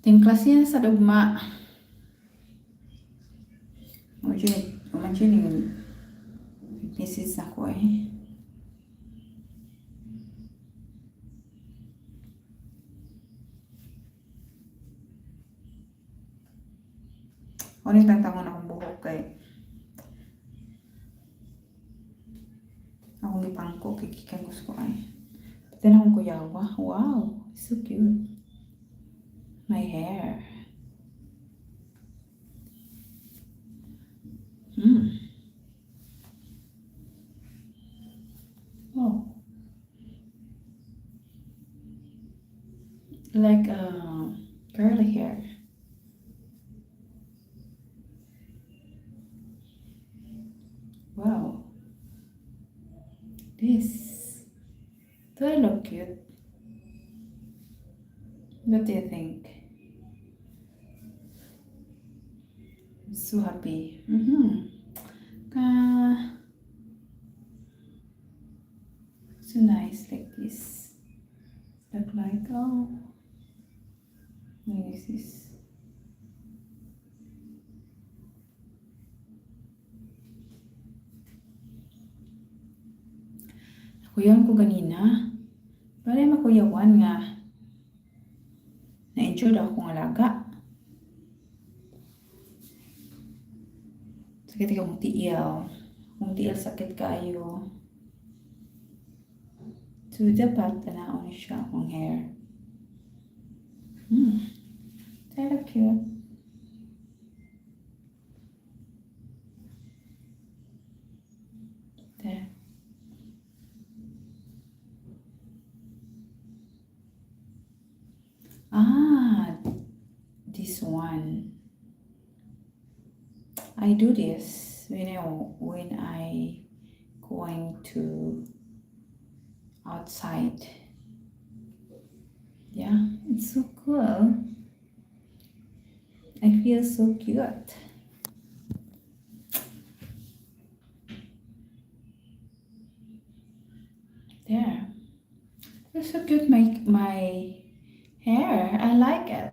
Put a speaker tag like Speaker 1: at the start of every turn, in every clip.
Speaker 1: Tingklas yan sa dugma. Imagine yung pieces ako eh. Ano yung tangtangon akong buhok kay akong ipangko kikikan gusto ko ay. Pati na akong kuyawa. Wow, so cute. My hair. Oh. Like curly hair. Wow. This. Do I look cute? What do you think? I'm so happy. So nice like this. Look like this is. Kuyawan ko ganina. Balay makuyawan nga. Na-enjoy ako ng alaga. Sakit akong tiil. Kung tiil sakit kayo. So dapat tanaon siya akong hair. Very cute. There. This one. I do this when I going to outside. Yeah, it's so cool. I feel so cute. There. It's so cute, my hair. I like it.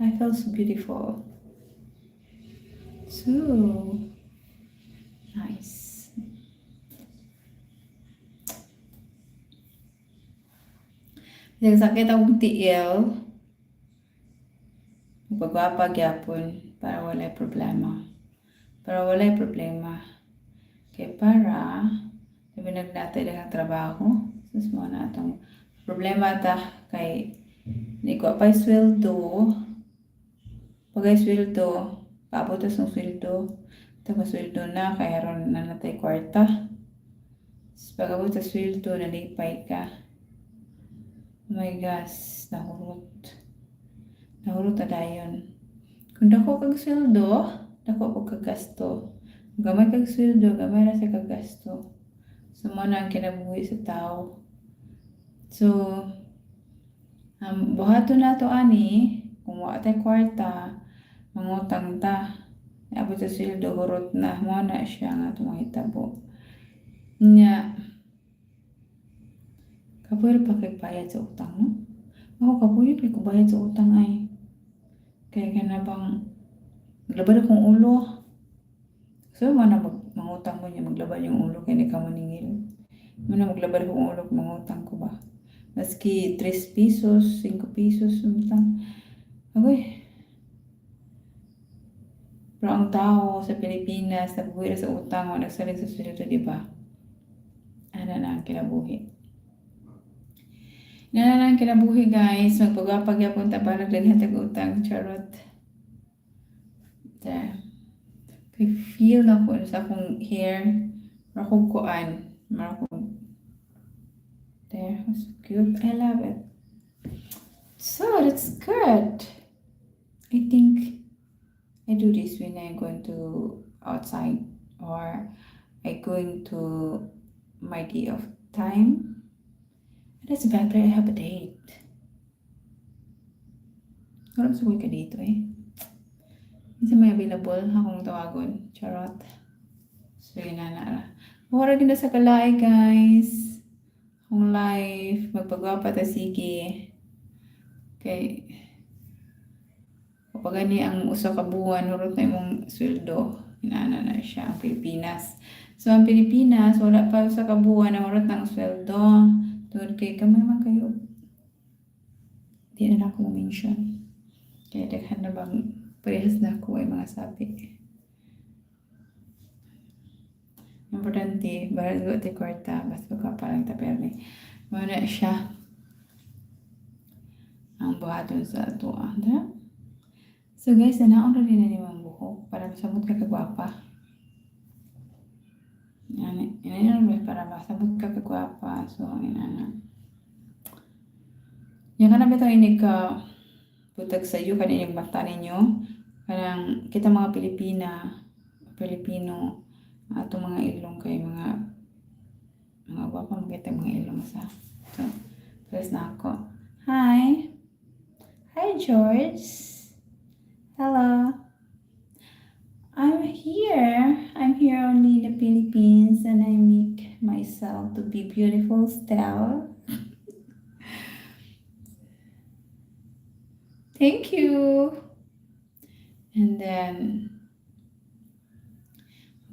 Speaker 1: I feel so beautiful. So nice. Sakit akong tiil. Magpagwapa gyapon para walay problema. Kay para sabi nagnatay lang ang trabaho. Sus mo na itong problema ta kay hindi ko pa sweldo. Pagay sweldo, pabutas ng sweldo. Tapos sweldo na, kaya ron na natay kwarta. Pagabot sa sweldo, nalipay ka. Oh my gosh, nahurot na dayon. Kung dako kag sweldo, dako kag kagasto. Gamay kag sweldo, gamay na sa kagasto. So mo na ang kinabuhi sa tao. So buhaton na to ani, kung wa tay kwarta, mangutang ta. Abot sa sweldo, hurot na mo na siya nga tumahitabo. Nya kapoy pa kay bayad sa utang, no? Ako kapoy kay ko bayad sa utang ay. Kaya bang maglabad akong ulo. So man na mangutang mo niya, maglabad yung ulo kaya di ka maningil. Man na maglabad akong ulo kung mangutang ko ba. Maski 3 pesos, 5 pesos utang. Agoy. Pero ang tao sa Pilipinas nabuhi sa utang o nagsalig sa sweldo, di ba? Ano na ang kinabuhi. Ang kinabuhi guys, magpagapag-yapon tabalag lang hatag utang, charot. There. Kay feel na ko sa akong hair, marakog kuan, marakog. There, so cute, I love it. So, that's good. I think I do this when I'm going to outside or I going to my day of time. That's better I have a date. Walang sugoy ka dito eh. Isa may available akong tawagon. Charot. So yun na. Wala gina sa kalay guys. Kung live, magpagwapa ta sige. Kay kapag gani ang usa ka buwan, nurot na imong sweldo, inaana na siya ang Pilipinas. So ang Pilipinas, wala pa sa kabuwan na nurot ng sweldo. Tungod kay kamay man kayo. Di na ako mention. Kaya daghan na bang parehas na ako ay mga sabi. Importante, bago ti kwarta, basta ka parang taperni. Muna siya ang buhaton sa ato. So guys, nanaon rin na naman buhok para masamot ka kagwapa. Yan, para masamot ka kagwapa. So, yan ka na ba ito inig ka butag sa iyo, kanilang mata ninyo. Kanang kita mga Pilipino, ato mga ilong kay mga gwapa magkita mga ilong sa. So, press na ako. Hi! Hi, George! Hello! I'm here only in the Philippines and I make myself to be beautiful still. Thank you! And then,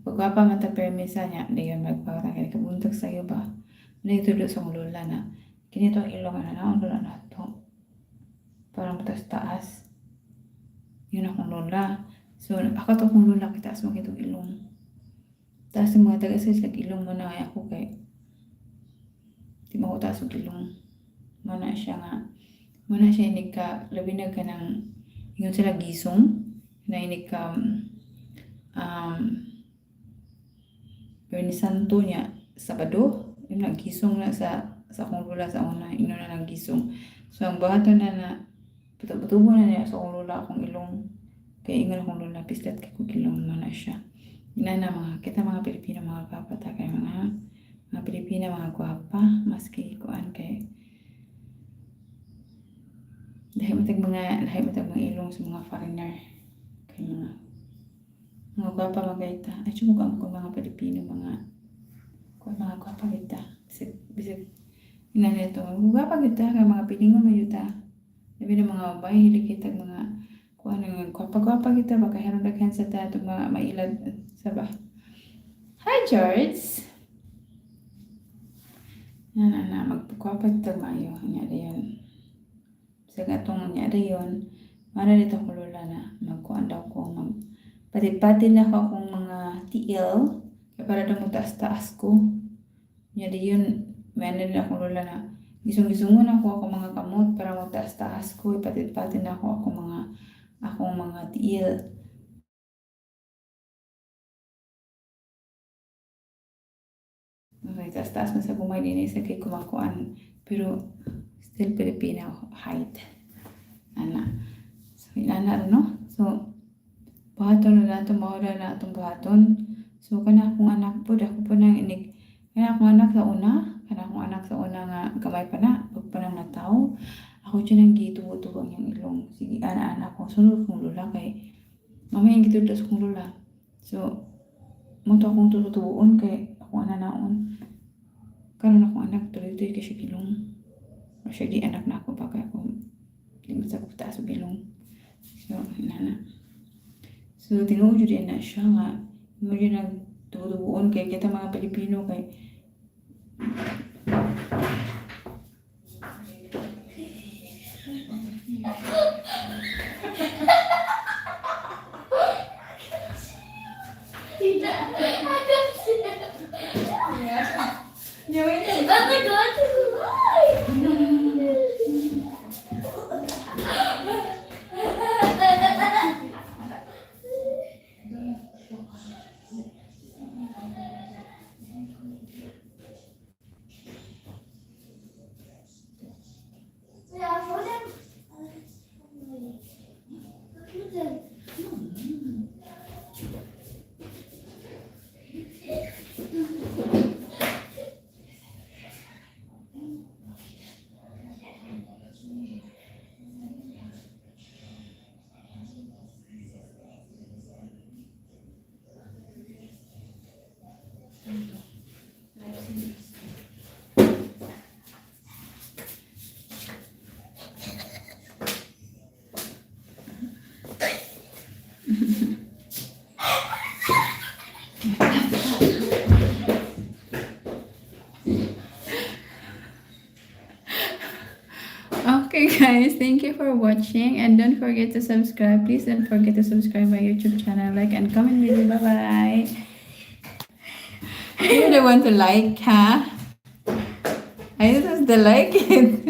Speaker 1: pagwapa mata permisa niya, hindi yun magpakita kaya kabuntag sa'yo ba? Hindi tulo sa lula na, kinito ang ilong na ang lula na ito. Parang taas-taas. Yun akong lula. So, ako ito kung lula, kitaas mo kitong ilong. Taas yung mga taga-sis, ilong mo na kaya ako kay di mo ko taas yung ilong. Muna siya inig ka, labi na ka ng, yun sila gisong, na inig ka, Bernie Santo niya, Sabado, yung nagisong na sa akong lula sa una, ino na nagisong. So, ang bahato na patubo na niya sa akong lula, akong ilong. Kaya ingon akong lula, pislat kay kong ilong mo na siya. Ina na kita mga Pilipino, mga gwapa ta kay mga Pilipino, mga gwapa, maski kuan kay dahil matag mga ilong sa mga foreigner. Kay mga gwapa magayta. Ay, sumugang ko mga Pilipino, mga gwapa kita. Bisig, ina nito, gwapa kita, kay mga pilingon mayuta. Labi na mga babae, hilikitag mga kung ano, gwapa kita, baka heron daghan sa tato, mga mailad sa ba. Hi, George! Magpagwapa kita mayo, nyari yun. Sa gatong nyari yun, mara dito ko lula na, magkuhan daw ko, pati-pati na ako akong mga TL, kaya para daw taas-taas ko. Nyari yun, mayroon na akong lula na, gisong-gisungon ako mga kamot para magtaas-taas ko, pati-pati na ako akong mga TL. Okay, taas-taas na sa kumay din sa kay kumakuan, pero still Filipino height. So, inana no? So, buhaton na nato, mawala na itong buhaton. So, kana akong anak po, ako po nang inig, kana akong anak sa una nga gamay pa na, pag pa nang nataw, ako dyan ang gitubo-tubo ang ilong. Sige, anak ko, sunod kong lula kay, mamaya ang gitubo sa kong lula. So, munto akong tutubuon kay, ako naon. Karon akong anak, tuloy-tuloy kasi ilong. Siya di anak na ako, baka ako, di masakot taas ang ilong. So, inana. So, tinuod yun na siya nga, mo yun nagtutubuon kay kita mga Pilipino kay Okay, guys, thank you for watching, and don't forget to subscribe. Please don't forget to subscribe my YouTube channel, like and comment video. Bye bye. You're the one to like, huh? I just the like it.